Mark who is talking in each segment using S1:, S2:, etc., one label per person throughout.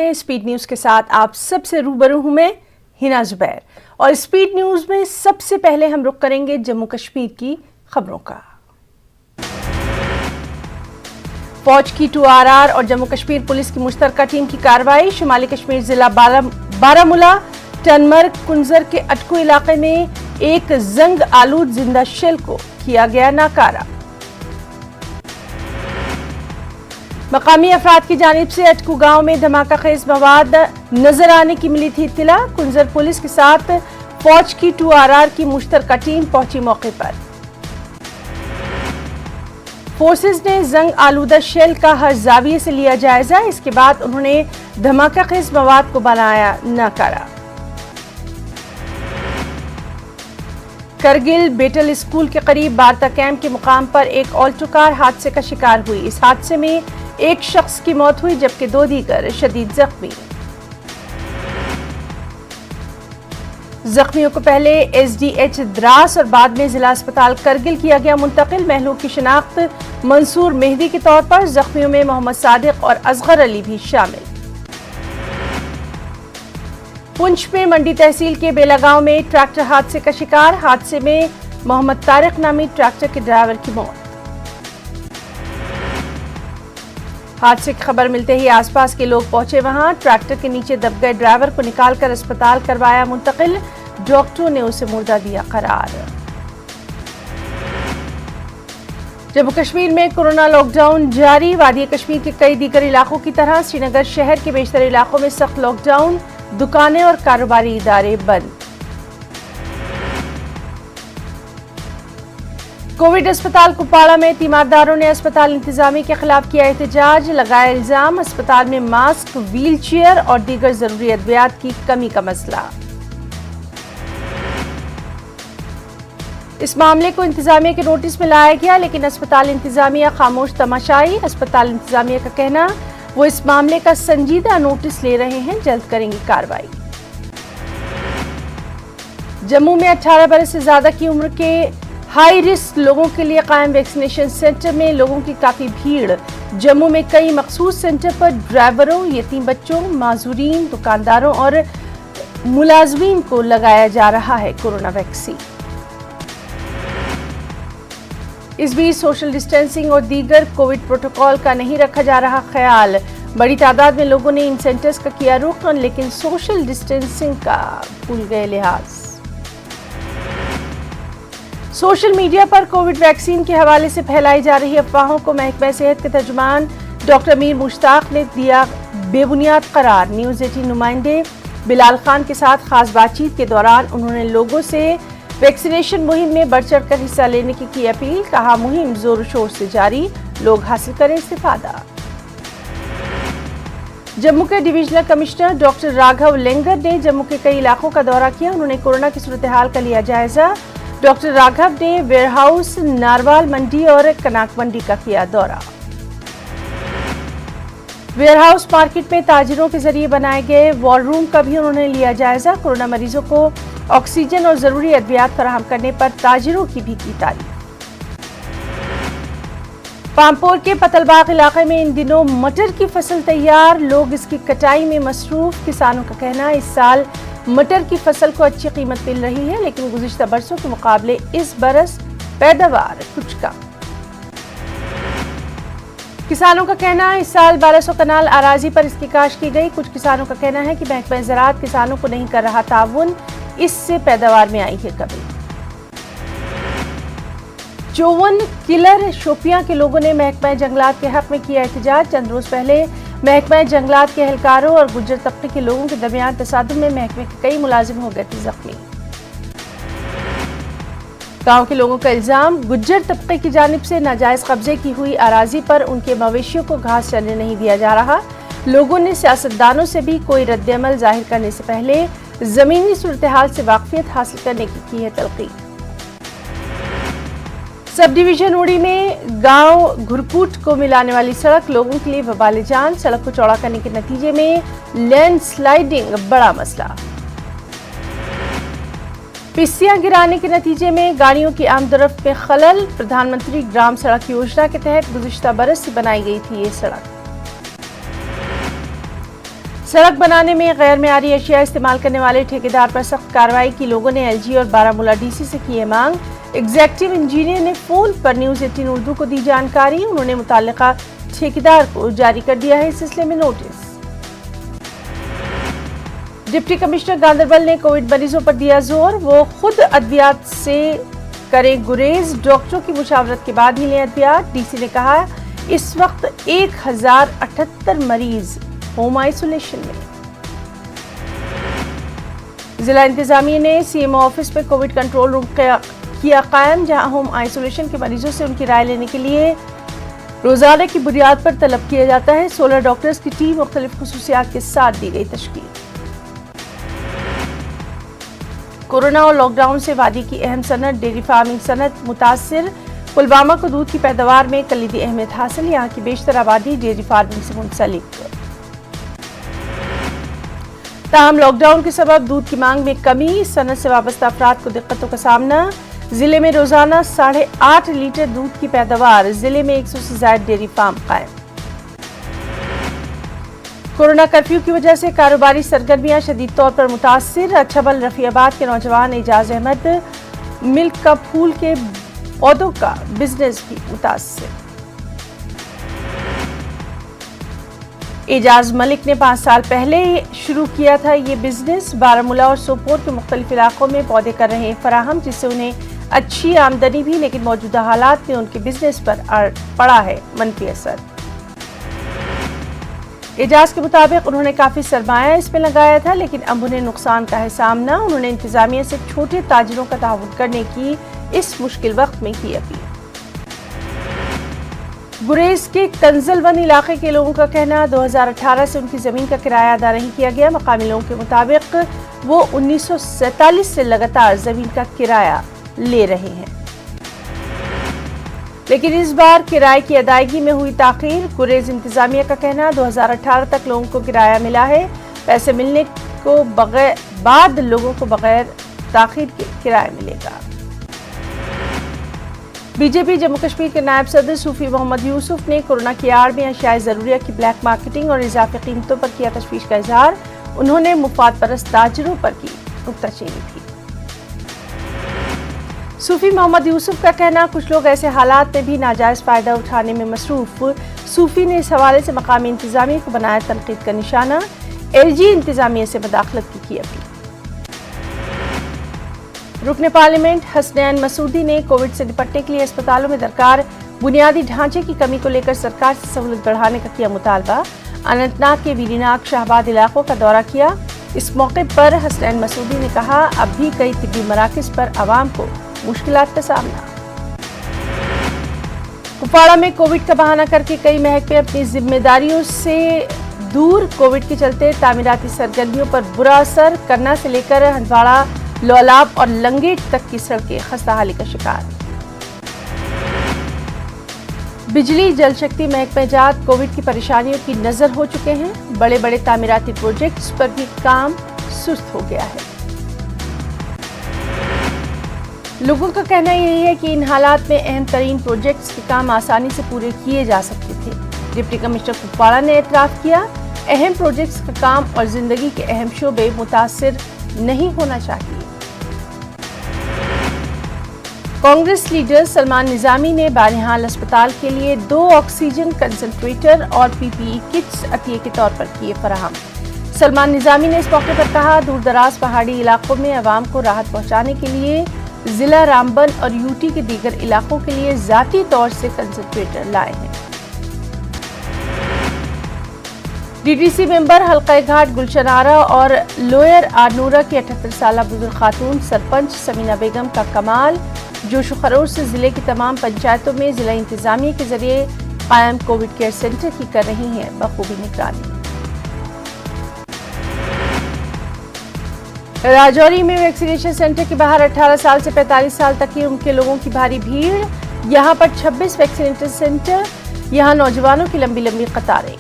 S1: Speed news के साथ आप सबसे रूबरू हूं मैं हिना जुबैर और स्पीड न्यूज में सबसे पहले हम रुख करेंगे जम्मू कश्मीर की खबरों का। फौज की 2RR और जम्मू कश्मीर पुलिस की मुश्तरका टीम की कार्रवाई। शुमाली कश्मीर जिला बारामूला टनमर्ग कुंजर के अटकू इलाके में एक जंग आलूद जिंदा शेल को किया गया नाकारा। मकामी अफराद की जानिब से अटकू गांव में धमाका खेज मवाद नजर आने की मिली थी इत्तला। कुंजर पुलिस के साथ फौज की 2RR की मुश्तरका टीम पहुंची मौके पर। फोर्सेस ने जंग आलूदा शेल का हर जाविये से लिया जायजा। इसके बाद उन्होंने धमाका खेज मवाद को बनाया नाकारा। करगिल बेटल स्कूल के करीब बारता कैंप के मुकाम पर एक ऑल्टो कार हादसे का शिकार हुई। इस हादसे में एक शख्स की मौत हुई जबकि 2 दीगर शदीद जख्मी। जख्मियों को पहले SDH द्रास और बाद में जिला अस्पताल करगिल किया गया मुंतकिल। महलूक की शिनाख्त मंसूर मेहदी के तौर पर। जख्मियों में मोहम्मद सादिक और असगर अली भी शामिल। पुंछ में मंडी तहसील के बेला गांव में ट्रैक्टर हादसे का शिकार। हादसे में मोहम्मद तारिक नामी ट्रैक्टर के ड्राइवर की मौत। हादसे की खबर मिलते ही आसपास के लोग पहुंचे वहां। ट्रैक्टर के नीचे दब गए ड्राइवर को निकालकर अस्पताल करवाया मुंतकिल। डॉक्टरों ने उसे मुर्दा दिया करार। जम्मू कश्मीर में कोरोना लॉकडाउन जारी। वादी कश्मीर के कई दीगर इलाकों की तरह श्रीनगर शहर के बेशतर इलाकों में सख्त लॉकडाउन। दुकानें और कारोबारी इदारे बंद। कोविड अस्पताल कुपवाड़ा में तीमारदारों ने अस्पताल इंतजामिया के खिलाफ किया एहतजाज। लगाया इल्जाम अस्पताल में मास्क, व्हील चेयर और दीगर जरूरी अद्वियात की कमी का मसला। इस मामले को इंतजामिया के नोटिस में लाया गया लेकिन अस्पताल इंतजामिया खामोश तमाशाई। अस्पताल इंतजामिया का कहना वो इस मामले का संजीदा नोटिस ले रहे हैं, जल्द करेंगे कार्रवाई। जम्मू में 18 बरस से ज्यादा की उम्र के हाई रिस्क लोगों के लिए कायम वैक्सीनेशन सेंटर में लोगों की काफी भीड़। जम्मू में कई मखसूस सेंटर पर ड्राइवरों, यतीम बच्चों, माजूरीन, दुकानदारों और मुलाजमीन को लगाया जा रहा है कोरोना वैक्सीन। इस बीच सोशल डिस्टेंसिंग और दीगर कोविड प्रोटोकॉल का नहीं रखा जा रहा ख्याल। बड़ी तादाद में लोगों ने इन सेंटर्स का किया रुख लेकिन सोशल डिस्टेंसिंग का भूल गए लिहाज। सोशल मीडिया पर कोविड वैक्सीन के हवाले से फैलाई जा रही अफवाहों को महकमा सेहत के तर्जुमान डॉक्टर मीर मुश्ताक ने दिया बेबुनियाद करार। न्यूज़ 18 नुमाइंदे बिलाल खान के साथ खास बातचीत के दौरान उन्होंने लोगों से वैक्सीनेशन मुहिम में बढ़ चढ़ कर हिस्सा लेने की अपील। कहा मुहिम जोर शोर से जारी, लोग हासिल करें इस्तिफादा। जम्मू के डिविजनल कमिश्नर डॉक्टर राघव लेंगर ने जम्मू के कई इलाकों का दौरा किया। उन्होंने कोरोना की सूरत हाल का लिया जायजा। डॉक्टर राघव ने वेयरहाउस, नारवाल मंडी और कनाक मंडी का किया दौरा। वेयरहाउस मार्केट में ताजिरों के जरिए बनाए गए वॉर रूम का भी उन्होंने लिया जायजा। कोरोना मरीजों को ऑक्सीजन और जरूरी अद्वियात फराहम करने पर ताजिरों की भी की तारीफ। पामपोर के पतलबाग इलाके में इन दिनों मटर की फसल तैयार, लोग इसकी कटाई में मसरूफ। किसानों का कहना है इस साल मटर की फसल को अच्छी कीमत मिल रही है लेकिन गुज़िश्ता बरसों के मुकाबले इस बरस पैदावार कुछ कम। किसानों का कहना है इस साल 1200 कनाल अराजी पर इसकी काश्त की गई। कुछ किसानों का कहना है कि महकमा ज़राअत किसानों को नहीं कर रहा ताउन, इससे पैदावार में आई है कमी। 54 किलर शोपियां के लोगों ने महकमा जंगलात के हक में किया एहतजाज। चंद रोज पहले महकमा जंगलात के एहलकारों और गुज्जर तबके के लोगों के दरमियान तसादुम में महकमे के कई मुलाजिम हो गए थे जख्मी। गांव के लोगों का इल्जाम गुज्जर तबके की जानिब से नाजायज कब्जे की हुई अराजी पर उनके मवेशियों को घास चरने नहीं दिया जा रहा। लोगों ने सियासतदानों से भी कोई रद्द-ए-अमल जाहिर करने से पहले जमीनी सूरत हाल से वाकफियत हासिल करने की है तलकीन। सब डिवीजन उड़ी में गांव घुरकूट को मिलाने वाली सड़क लोगों के लिए वबाल जान। सड़क को चौड़ा करने के नतीजे में लैंड स्लाइडिंग बड़ा मसला। पिस्सियां गिराने के नतीजे में गाड़ियों की आमदरफ्त में खलल। प्रधानमंत्री ग्राम सड़क योजना के तहत गुज़िश्ता बरस से बनाई गई थी ये सड़क। सड़क बनाने में गैर मेयारी अशिया इस्तेमाल करने वाले ठेकेदार पर सख्त कार्रवाई की लोगों ने एलजी और बारामूला डीसी से की है मांग। एग्जीक्यूटिव इंजीनियर ने फोन पर न्यूज 18 उर्दू को दी जानकारी। उन्होंने मुताल्लिका ठेकेदार को जारी कर दिया है इस सिलसिले में नोटिस। डिप्टी कमिश्नर गांधरबल ने कोविड मरीजों पर दिया जोर, वो खुद अद्वियात से करें गुरेज, डॉक्टरों की मुशावरत के बाद ही लें अद्वियात। डीसी ने कहा इस वक्त 1078 मरीज होम आइसोलेशन में। जिला इंतजामिया ने सीएमओ ऑफिस में कोविड कंट्रोल रूम किया कायम, जहां होम आइसोलेशन के मरीजों से उनकी राय लेने के लिए रोजाना की बुनियाद पर तलब किया जाता है। 16 डॉक्टर्स की टीम मुख्तलिफ खुसूसियात के साथ दी गई तश्कील। कोरोना और लॉकडाउन से वादी की अहम सनत डेयरी फार्मिंग सनत मुतासिर। पुलवामा को दूध की पैदावार में कलीदी अहमियत हासिल, यहाँ की बेशतर आबादी डेयरी फार्मिंग से मुंसलिक। ताहम लॉकडाउन के सबब दूध की मांग में कमी, सनत से वाबस्ता अफराद को दिक्कतों का सामना। जिले में रोजाना 8.5 लीटर दूध की पैदावार, जिले में 100 से ज्यादा डेयरी फार्म कायम। कोरोना कर्फ्यू की वजह से कारोबारी सरगर्मियां शदीद तौर पर मुतासिर। अच्छाबल रफियाबाद के नौजवान एजाज अहमद मिल्क का फूल के पौधों का बिजनेस भी मुतासिर। एजाज मलिक ने 5 साल पहले शुरू किया था ये बिजनेस। बारामूला और सोपोर के मुख्तलिफ इलाकों में पौधे कर रहे हैं फराहम, जिससे उन्हें अच्छी आमदनी भी, लेकिन मौजूदा हालात में उनके बिजनेस पर पड़ा है मनफी असर। एजाज के मुताबिक उन्होंने काफी सरमाया इसमें लगाया था, लेकिन अब उन्हें नुकसान का है सामना। उन्होंने इंतजामिया से छोटे ताजिरों का ताउन करने की इस मुश्किल वक्त में की अपील। गुरेज के कंजलवन इलाके के लोगों का कहना 2018 से उनकी जमीन का किराया अदा नहीं किया गया। मकामी लोगों के मुताबिक वो 1947 से लगातार जमीन का किराया ले रहे हैं, लेकिन इस बार किराए की अदायगी में हुई ताखीर। गुरेज इंतजामिया का कहना 2018 तक लोगों को किराया मिला है, पैसे मिलने को बाद लोगों को बगैर ताखीर के किराया मिलेगा। बीजेपी जम्मू कश्मीर के नायब सदर सूफी मोहम्मद यूसुफ ने कोरोना की आड़ में अशियाए ज़रूरिया की ब्लैक मार्केटिंग और इजाफी कीमतों पर किया तशवीश का इजहार। उन्होंने मुफाद परस्त ताजिरों पर की नुक्ताचीनी की। सूफी मोहम्मद यूसुफ का कहना कुछ लोग ऐसे हालात में भी नाजायज फायदा उठाने में मसरूफ। सूफी ने इस हवाले से मकामी इंतजामिया को बनाया तनकीद का निशाना। एलजी इंतजामिया से मदाखलत की अपील। रुकने पार्लियामेंट हसनैन मसूदी ने कोविड से निपटने के लिए अस्पतालों में दरकार बुनियादी ढांचे की कमी को लेकर सरकार से सहूलत बढ़ाने का किया मुतालबा। अनंतनाग के वीरीनाग शाहबाद इलाकों का दौरा किया। इस मौके पर हसनैन मसूदी ने कहा अब भी कई तिब्बी मराकज़ पर आवाम को मुश्किलात का सामना। कुपवाड़ा में कोविड का बहाना करके कई महकमे अपनी जिम्मेदारियों से दूर। कोविड के चलते तामीराती सरगर्मियों पर बुरा असर। करना से लेकर हंदवाड़ा, लौलाब और लंगेट तक की सड़कें खस्ताहाली का शिकार। बिजली जल शक्ति महकमे जात कोविड की परेशानियों की नजर हो चुके हैं। बड़े बड़े तामीराती प्रोजेक्ट्स पर भी काम सुस्त हो गया है। लोगों का कहना यही है कि इन हालात में अहम तरीन प्रोजेक्ट्स के काम आसानी से पूरे किए जा सकते थे। डिप्टी कमिश्नर कुपवाड़ा ने एतराफ किया अहम प्रोजेक्ट्स का काम और जिंदगी के अहम शोबे मुतासिर नहीं होना चाहिए। कांग्रेस लीडर सलमान निजामी ने बानिहाल अस्पताल के लिए 2 ऑक्सीजन कंसंट्रेटर और पीपीई किट्स अतिये के तौर पर किए फराहम। सलमान निजामी ने इस मौके पर कहा दूर दराज पहाड़ी इलाकों में आवाम को राहत पहुंचाने के लिए जिला रामबन और यूटी के दीगर इलाकों के लिए जाती तौर से कंसंट्रेटर लाए हैं। डीडीसी मेंबर हल्का घाट गुलशन आरा और लोअर आरनूरा की 78 साल बुजुर्ग खातून सरपंच समीना बेगम का कमाल। जोश खरोश से जिले की तमाम पंचायतों में जिला इंतजामिया के जरिए कायम कोविड केयर सेंटर की कर रही हैं बखूबी निगरानी। राजौरी में वैक्सीनेशन सेंटर के बाहर 18 साल से 45 साल तक की उम्र के लोगों की भारी भीड़। यहां पर 26 वैक्सीनेशन सेंटर, यहां नौजवानों की लंबी लंबी कतारें।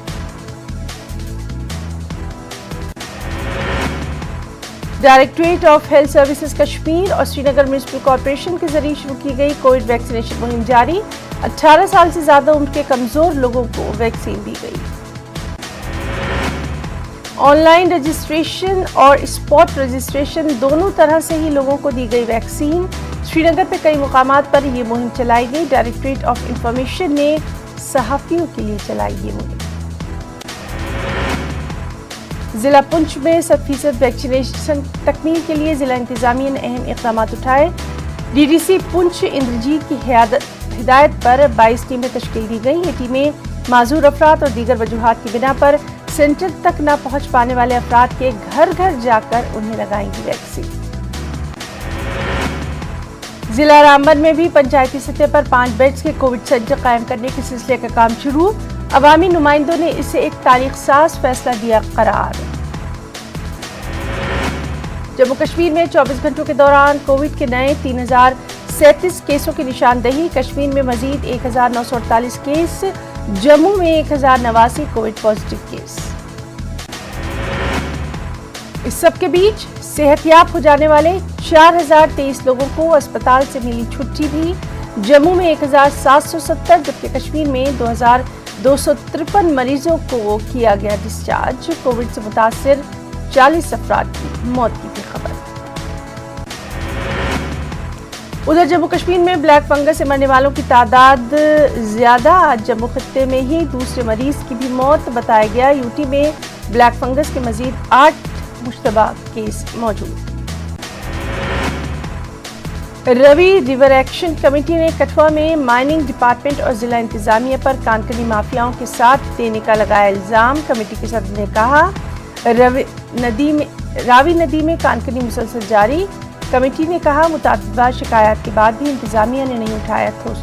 S1: Directorate of health services Kashmir और श्रीनगर म्युनिसिपल कॉर्पोरेशन के जरिए शुरू की गई कोविड वैक्सीनेशन मुहिम जारी। 18 साल से ज्यादा उम्र के कमजोर लोगों को वैक्सीन दी गई। آن لائن رجسٹریشن اور اسپاٹ رجسٹریشن دونوں طرح سے ہی لوگوں کو دی گئی ویکسین. سری نگر پہ کئی مقامات پر یہ مہم چلائی گئی. ڈائریکٹوریٹ آف انفارمیشن نے صحافیوں کے لیے چلائی یہ مہم. ضلع پنچ میں 100% ویکسینیشن تکمیل کے لیے ضلع انتظامیہ نے اہم اقدامات اٹھائے. ڈی ڈی سی پنچ اندرجیت کی ہدایت پر 22 ٹیمیں تشکیل دی گئی. یہ ٹیمیں معذور افراد اور دیگر وجوہات کی بنا پر سینٹر تک نہ پہنچ پانے والے افراد کے گھر گھر جا کر انہیں لگائیں گی ویکسین. ضلع رامبن میں بھی پنچایتی سطح پر 5 بیڈز کے کووڈ سینٹر قائم کرنے کے سلسلے کا کام شروع. عوامی نمائندوں نے اسے ایک تاریخ ساز فیصلہ دیا قرار. جموں کشمیر میں 24 گھنٹوں کے دوران کووڈ کے نئے 3037 کیسوں کی نشاندہی. کشمیر میں مزید 1948 کیس. جموں میں 1089 کووڈ پازیٹیو کیس. اس سب کے بیچ صحت یاب ہو جانے والے 4023 لوگوں کو اسپتال سے ملی چھٹی بھی. جموں میں 1770 جبکہ کشمیر میں 2253 مریضوں کو کیا گیا ڈسچارج. کووڈ سے متاثر 40 افراد کی موت کی بھی خبر. ادھر جموں کشمیر میں بلیک فنگس سے مرنے والوں کی تعداد زیادہ. آج جموں خطے میں ہی دوسرے مریض کی بھی موت بتایا گیا. یوٹی میں بلیک فنگس کے مزید 8 مشتبہ کیس موجود. روی ریور ایکشن کمیٹی نے کٹھوعہ میں مائننگ ڈپارٹمنٹ اور ضلع انتظامیہ پر کانکنی مافیاؤں کے ساتھ دینے کا لگایا الزام. کمیٹی کے صدر نے کہا راوی ندی میں کانکنی مسلسل جاری. کمیٹی نے کہا متعدد بار شکایات کے بعد بھی انتظامیہ نے نہیں اٹھایا ٹھوس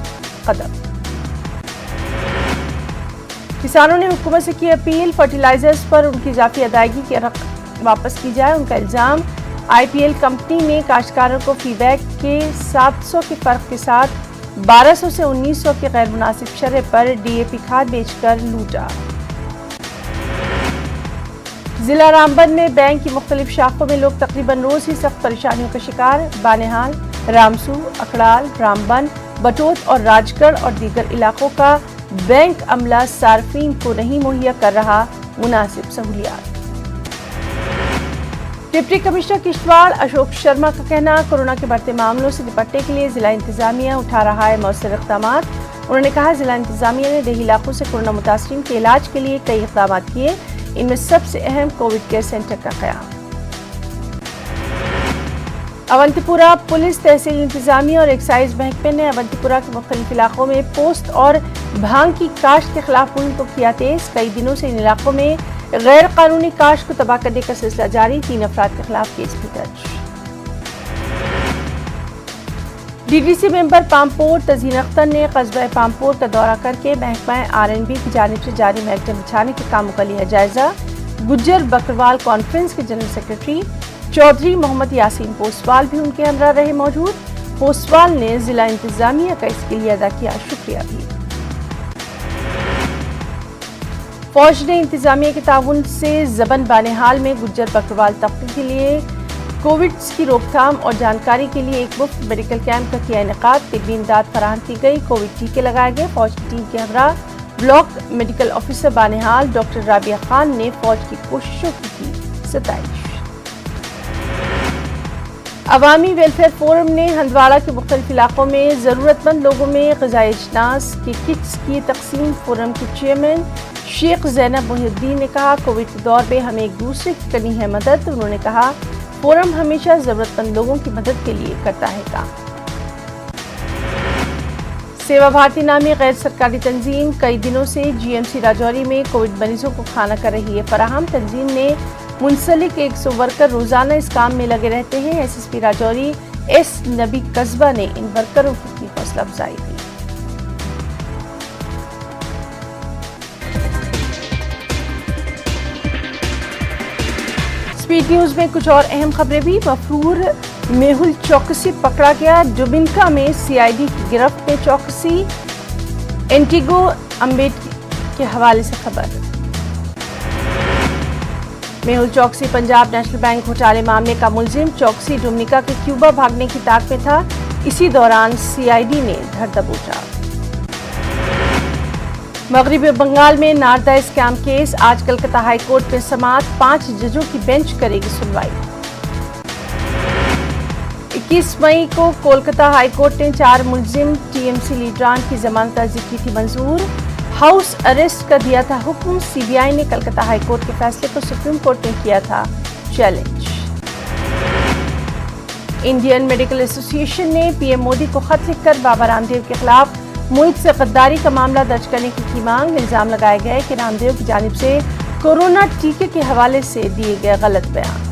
S1: قدم. کسانوں نے حکومت سے کی اپیل فرٹیلائزرز پر ان کی اضافی ادائیگی کی رقم واپس کی جائے. ان کا الزام آئی پی ایل کمپنی نے کاشتکاروں کو فی بیگ کے 700 کے فرق کے ساتھ 1200 سے 1900 کے غیر مناسب شرح پر ڈی اے پی کھاد بیچ کر لوٹا. ضلع رامبن میں بینک کی مختلف شاخوں میں لوگ تقریباً روز ہی سخت پریشانیوں کا شکار. بانہال، رامسو، اکھڑال، رامبن، بٹوت اور راج گڑھ اور دیگر علاقوں کا بینک عملہ صارفین کو نہیں مہیا کر رہا مناسب سہولیات. ڈپٹی کمشنر کشتواڑ اشوک شرما کا کہنا کورونا کے بڑھتے معاملوں سے نپٹنے کے لیے ضلع انتظامیہ اٹھا رہا ہے مؤثر اقدامات. انہوں نے کہا ضلع انتظامیہ نے دیہی علاقوں سے کورونا متاثرین کے علاج کے لیے کئی اقدامات کیے. ان میں سب سے اہم کووڈ کیئر سینٹر کا قیام. اونتی پورہ پولیس تحصیل انتظامیہ اور ایکسائز محکمے نے اونتی پورہ کے مختلف علاقوں میں پوست اور بھانگ کی کاشت کے خلاف مہم کو کیا تیز. کئی دنوں سے ان علاقوں میں غیر قانونی کاشت کو تباہ کرنے کا سلسلہ جاری. 3 افراد کے خلاف کیس بھی درج. ڈی ڈی سی ممبر پامپور تزین اختر نے قصبہ پامپور کا دورہ کر کے محکمہ RNB کی جانب سے جاری میگزین بچھانے کے کاموں کا لیا جائزہ. گجر بکروال کانفرنس کے جنرل سیکرٹری چودھری محمد یاسین پوسوال بھی ان کے ہمراہ رہے موجود. پوسوال نے ضلع انتظامیہ کا اس کے لیے ادا کیا شکریہ بھی. فوج نے انتظامیہ کے تعاون سے زبن بانہال میں گجر بکروال طبقے کے لیے کووڈ کی روک تھام اور جانکاری کے لیے ایک مفت میڈیکل کیمپ کا کیا انعقاد. طبی امداد فراہم کی گئی. کووڈ ٹیکے لگائے گئے. فوج کی ٹیم کے ہمراہ block medical officer Banihal doctor Rabia Khan نے فوج کی کوششوں کی ستائش. عوامی ویلفیئر فورم نے ہندواڑہ کے مختلف علاقوں میں ضرورت مند لوگوں میں غذائی اجناس کی کٹس کی تقسیم. فورم کے چیئرمین شیخ زینب محی الدین نے کہا کووڈ کے دور میں ہمیں ایک دوسرے کی کرنی ہے مدد. انہوں نے کہا فورم ہمیشہ ضرورت مند لوگوں کی مدد کے لیے کرتا ہے کام. سیوا بھارتی نامی غیر سرکاری تنظیم کئی دنوں سے GMC راجوری میں کووڈ مریضوں کو کھانا کر رہی ہے فراہم. تنظیم نے منسلک 100 ورکر روزانہ اس کام میں لگے رہتے ہیں. SSP راجوری S نبی قصبہ نے ان ورکروں کی حوصلہ افزائی کی. سپیڈ نیوز میں کچھ اور اہم خبریں بھی. مفرور میہل چوکسی پکڑا گیا. ڈومنیکا میں CID کی گرفت میں چوکسی. اینٹیگو امبیڈ کے حوالے سے خبر. میہل چوکسی پنجاب نیشنل بینک گھوٹالے معاملے کا ملزم. چوکسی ڈومنیکا کے کیوبا بھاگنے کی تاک میں تھا. اسی دوران CID نے دھر دبوچا. مغربی بنگال میں ناردا اسکیم کیس، آج کلکتہ ہائی کورٹ میں سماعت، 5 ججوں کی بینچ کرے گی سنوائی۔ 21 مئی کو کولکتہ ہائی کورٹ نے 4 ملزم ٹی ایم سی لیڈران کی ضمانت عرضی کی تھی منظور، ہاؤس اریسٹ کا دیا تھا حکم، سی بی آئی نے کلکتہ ہائی کورٹ کے فیصلے کو سپریم کورٹ میں کیا تھا چیلنج۔ انڈین میڈیکل ایسوسی ایشن نے پی ایم مودی کو خط لکھ کر بابا رام دیو کے خلاف ملک سے غداری کا معاملہ درج کرنے کی مانگ، الزام لگایا گیا ہے کہ رام دیو کی جانب سے کورونا ٹیکے کے حوالے سے دیے گئے غلط بیان۔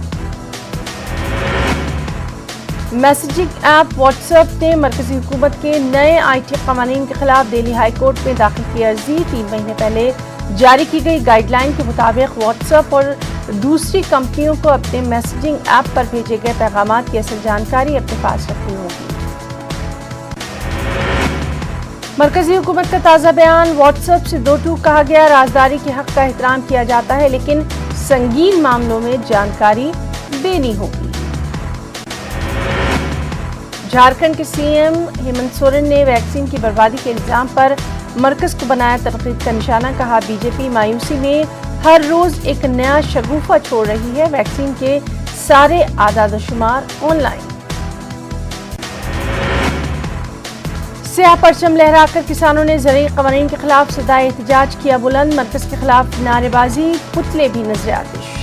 S1: میسجنگ ایپ واٹس ایپ نے مرکزی حکومت کے نئے آئی ٹی قوانین کے خلاف دہلی ہائی کورٹ میں داخل کی عرضی، 3 مہینے پہلے جاری کی گئی گائیڈ لائن کے مطابق واٹس ایپ اور دوسری کمپنیوں کو اپنے میسجنگ ایپ پر بھیجے گئے پیغامات کی اصل جانکاری اپنے پاس رکھنی ہوگی۔ مرکزی حکومت کا تازہ بیان، واٹس ایپ سے 2 ٹوک کہا گیا، رازداری کے حق کا احترام کیا جاتا ہے لیکن سنگین معاملوں میں جانکاری دینی ہوگی۔ جھارکھنڈ کے سی ایم ہیمنت سورن نے ویکسین کی بربادی کے الزام پر مرکز کو بنایا تنقید کا نشانہ، کہا بی جے پی مایوسی میں ہر روز ایک نیا شگوفہ چھوڑ رہی ہے، ویکسین کے سارے اعداد و شمار آن لائن۔ سیاہ پرچم لہرا کر کسانوں نے زرعی قوانین کے خلاف صدائے احتجاج کیا بلند، مرکز کے خلاف نعرے بازی، پتلے بھی نظر آتش۔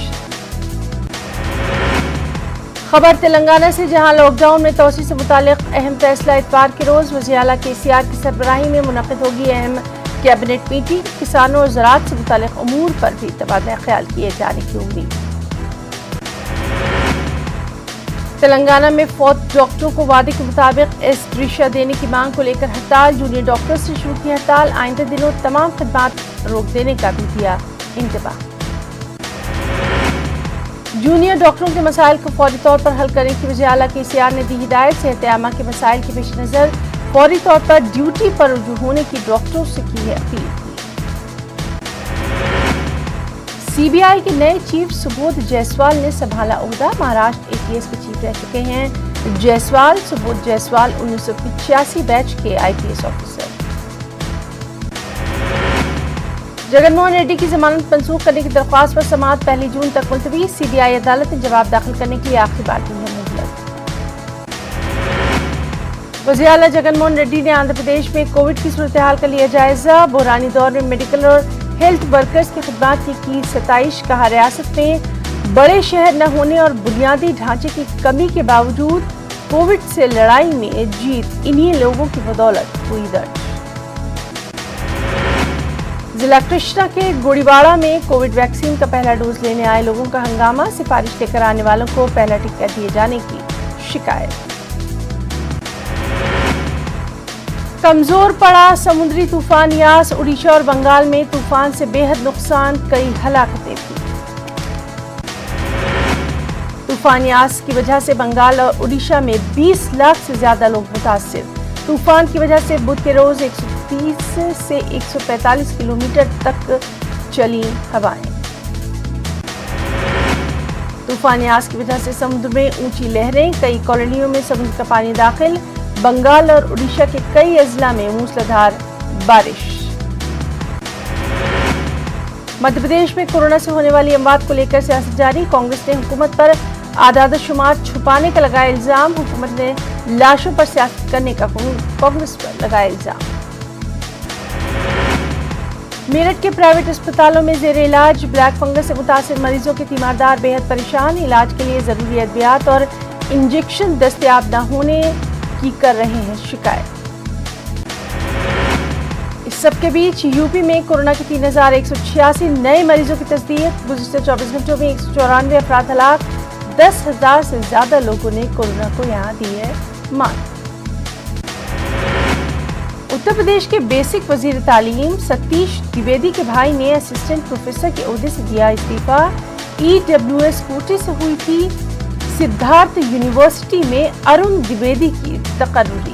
S1: خبر تلنگانہ سے، جہاں لاک ڈاؤن میں توسیع سے متعلق اہم فیصلہ اتوار کے روز وزیر اعلیٰ کے سی آر کی سربراہی میں منعقد ہوگی اہم کیبنٹ میٹنگ، کسانوں اور زراعت سے متعلق امور پر بھی تبادلہ خیال کیے جانے کی امید۔ تلنگانہ میں فوت ڈاکٹروں کو وعدے کے مطابق ایسٹریشیا دینے کی مانگ کو لے کر ہڑتال، جونیئر ڈاکٹرز سے شروع کی ہڑتال، آئندہ دنوں تمام خدمات روک دینے کا بھی دیا انتباہ۔ جونیئر ڈاکٹروں کے مسائل کو فوری طور پر حل کرنے کی وزیر اعلیٰ کے سی آر نے دی ہدایت، صحت عامہ کے مسائل کے پیش نظر فوری طور پر ڈیوٹی پر رجوع ہونے کی ڈاکٹروں سے کی ہے اپیل کی۔ سی بی آئی کے نئے چیف سبودھ جیسوال نے سنبھالا عہدہ، مہاراشٹر اے ٹی ایس کے چیف رہ چکے ہیں جیسوال۔ سبودھ جیسوال 1985 بیچ کے I P S officer. Jagan Mohan Reddy کی ضمانت منسوخ کرنے کی درخواست پر سماعت 1 جون تک ملتوی، سی بی آئی عدالت نے جواب داخل کرنے کے لیے آخری بار دی ہے مہلت۔ وزیر اعلیٰ جگن موہن ریڈی نے آندھرا پردیش میں کووڈ کی صورتحال کا لیا جائزہ، بحرانی دور میں میڈیکل اور ہیلتھ ورکرز کی خدمات کی ستائش، کہا ریاست میں بڑے شہر نہ ہونے اور بنیادی ڈھانچے کی کمی کے باوجود کووڈ سے لڑائی میں جیت انہی لوگوں کی بدولت ہوئی درج۔ ضلع کرشنا کے گوڑی باڑہ میں کووڈ ویکسین کا پہلا ڈوز لینے آئے لوگوں کا ہنگامہ، سفارش لے کر آنے والوں کو پہلا ٹیکہ دیے جانے کی شکایت۔ کمزور پڑا سمندری طوفان یاس، اڈیشہ اور بنگال میں طوفان سے بے حد نقصان، کئی ہلاکتیں بھی۔ طوفان یاس کی وجہ سے بنگال اور اڈیشہ میں 20 لاکھ سے زیادہ لوگ متاثر، طوفان کی وجہ سے بدھ کے روز 130 سے 145 کلومیٹر تک چلی ہوائیں۔ طوفان یاس کی وجہ سے سمندر میں اونچی لہریں، کئی کالونیوں میں سمندر کا پانی داخل، بنگال اور اڈیشہ کے کئی اضلاع میں موسلادھار بارش۔ مدھیہ پردیش میں کورونا سے ہونے والی اموات کو لے کر سیاست جاری، کانگریس نے حکومت پر اعداد و شمار چھپانے کا لگایا الزام، حکومت نے لاشوں پر سیاست کرنے کا کانگریس پر لگایا الزام۔ میرٹھ کے پرائیویٹ اسپتالوں میں زیر علاج بلیک فنگس سے متاثر مریضوں کے تیماردار بے حد پریشان، علاج کے لیے ضروری ادویات اور انجیکشن دستیاب نہ ہونے کی کر رہے ہیں شکایت۔ اس سب کے بیچ یو پی میں کورونا کے 3186 نئے مریضوں کی تصدیق، گزشتہ 24 گھنٹوں میں 194 افراد ہلاک، 10,000 سے زیادہ لوگوں نے کورونا کو یہاں دی ہے مات۔ اتر پردیش کے بیسک وزیر تعلیم ستیش دیویدی کے بھائی نے اسسٹنٹ پروفیسر کے عہدے سے دیا استعفیٰ، ای ڈبلیو ایس کوٹے سے ہوئی تھی سدھارتھ یونیورسٹی میں ارون دیویدی کی تقرری۔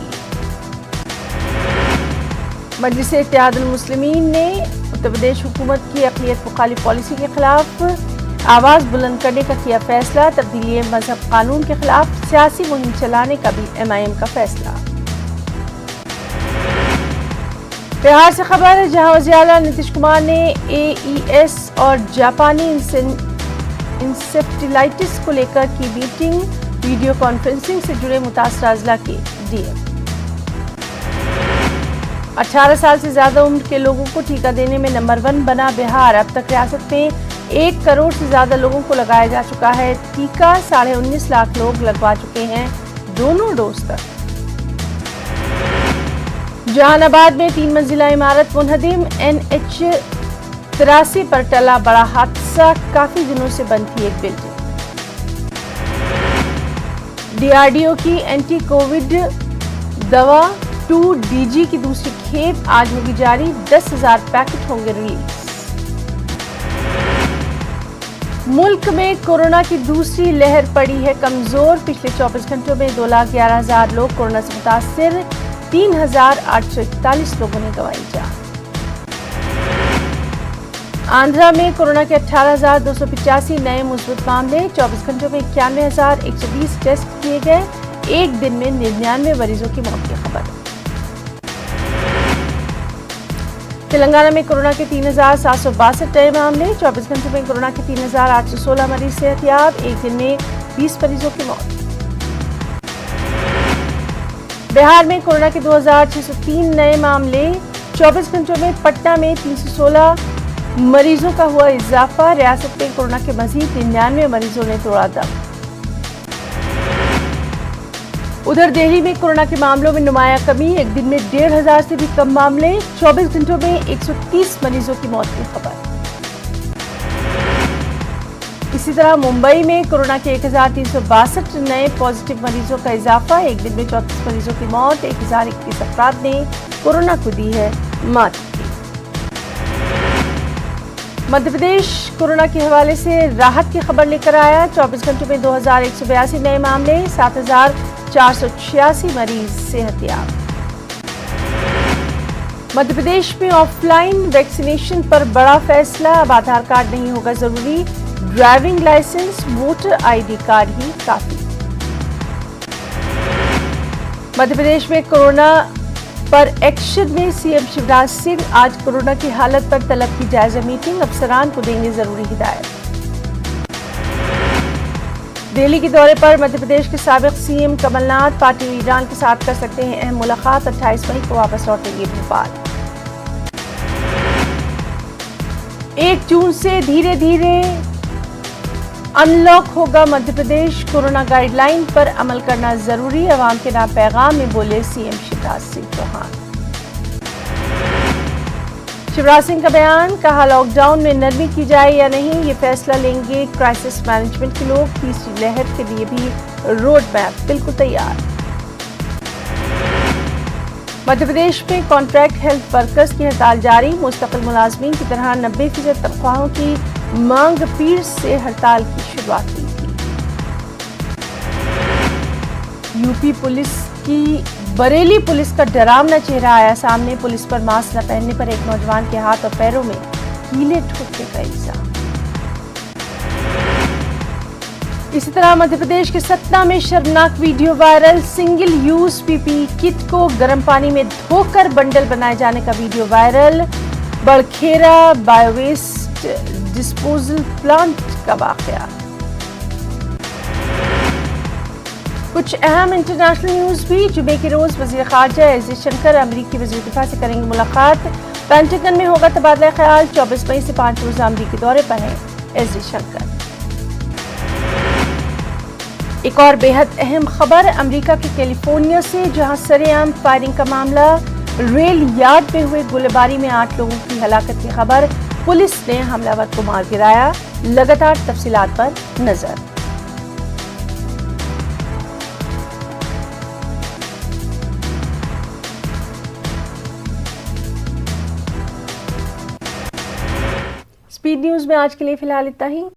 S1: مجلس اتحاد المسلمین نے اتر پردیش حکومت کی اقلیت مخالف پالیسی کے خلاف آواز بلند کرنے کا کیا فیصلہ، تبدیلی مذہب قانون کے خلاف سیاسی مہم چلانے کا بھی ایم آئی ایم کا فیصلہ۔ बिहार से खबर है, जहां वज़ीर आला नीतीश कुमार ने AES और जापानी इंसेफ्लाइटिस को लेकर की मीटिंग, वीडियो कॉन्फ्रेंसिंग से जुड़े मुतासरा अजला के DM। 18 साल से ज्यादा उम्र के लोगों को टीका देने में नंबर 1 बना बिहार। अब तक रियासत में 1 करोड़ से ज्यादा लोगों को लगाया जा चुका है टीका। 19.5 लाख लोग लगवा चुके हैं दोनों डोज तक। जहानाबाद में 3 मंजिला इमारत मुनहदिम, NH 83 पर टला बड़ा हादसा, काफी दिनों से बंद थी एक बिल्डिंग। DRDO की एंटी कोविड दवा 2DG की दूसरी खेप आज होगी जारी, 10,000 पैकेट होंगे रिलीज। मुल्क में कोरोना की दूसरी लहर पड़ी है कमजोर। पिछले 24 घंटों में 2,11,000 लोग कोरोना से मुतासिर, 3,841 लोगों ने गंवाई जान। आंध्रा में कोरोना के 18,285 नए मुस्बत मामले, 24 घंटों में 91,120 टेस्ट किए गए, एक दिन में 99 मरीजों की मौत की खबर। तेलंगाना में कोरोना के 3,762 नए मामले, 24 घंटों में कोरोना के 3,816 मरीज सेहतयाब, एक दिन में 20 मरीजों की मौत। बिहार में कोरोना के 2,603 नए मामले, 24 घंटों में पटना में 316 मरीजों का हुआ इजाफा। रियासत में कोरोना के मजीद 99 मरीजों ने तोड़ा दम। उधर दिल्ली में कोरोना के मामलों में नुमाया कमी, एक दिन में 1,500 से भी कम मामले, 24 घंटों में 130 मरीजों की मौत की खबर। इसी तरह मुंबई में कोरोना के 1,362 नए पॉजिटिव मरीजों का इजाफा, एक दिन में 34 मरीजों की मौत, 1,021 अफराद ने कोरोना को दी है मात। मध्य प्रदेश कोरोना के हवाले से राहत की खबर लेकर आया, 24 घंटों में 2,182 नए मामले, 7,486 मरीज सेहतयाब। मध्य प्रदेश में ऑफलाइन वैक्सीनेशन पर बड़ा फैसला, अब आधार कार्ड नहीं होगा जरूरी, driving licence, voter ID card ही काफी। मध्य प्रदेश में कोरोना पर एक्शन में CM शिवराज सिंह, आज कोरोना की हालत पर तलब की जायजा मीटिंग, अफसरान को देंगे जरूरी हिदायत। दिल्ली के दौरे पर मध्य प्रदेश के साबिक CM कमलनाथ, पार्टी लीडरान के साथ कर सकते हैं अहम मुलाकात, 28 मई को वापस लौटेंगे भोपाल। 1 जून से धीरे धीरे अनलॉक होगा मध्य प्रदेश, कोरोना गाइडलाइन पर अमल करना जरूरी, अवाम के नाम पैगाम में बोले CM शिवराज सिंह चौहान। शिवराज सिंह का बयान, कहा लॉकडाउन में नरमी की जाए या नहीं, ये फैसला लेंगे क्राइसिस मैनेजमेंट के लोग, तीसरी लहर के लिए भी रोड मैप बिल्कुल तैयार। मध्य प्रदेश में कॉन्ट्रैक्ट हेल्थ वर्कर्स की हड़ताल जारी, मुस्तकिल मुलाजमीन की तरह 90% तनख्वाहों की मांग, पीर से हड़ताल की शुरुआत हुई थी। यूपी पुलिस की बरेली पुलिस का डरावना चेहरा आया सामने, पुलिस पर मास्क न पहनने पर एक नौजवान के हाथ और पैरों में कीले ठोकने का इल्जाम। इसी तरह मध्य प्रदेश के सतना में शर्मनाक video viral, single use PPE kit को गर्म पानी में धोकर बंडल बनाए जाने का video viral. Badkhera biowaste disposal plant का वाकया। कुछ अहम इंटरनेशनल न्यूज भी, जुमे के रोज वजीर खारजा एस जयशंकर अमरीकी वजीर दिफा से करेंगे मुलाकात, पेंटागन में होगा तबादला ख्याल। 24 मई से 5 रोजा अमरीकी दौरे पर हैं एस जयशंकर। एक और बेहद अहम खबर, अमेरिका के कैलिफोर्निया से, जहां सरेआम फायरिंग का मामला, रेल यार्ड में हुए गोलीबारी में 8 लोगों की हलाकत की खबर, पुलिस ने हमलावर को मार गिराया, लगातार तफसीलात पर नजर। स्पीड न्यूज में आज के लिए फिलहाल इतना ही।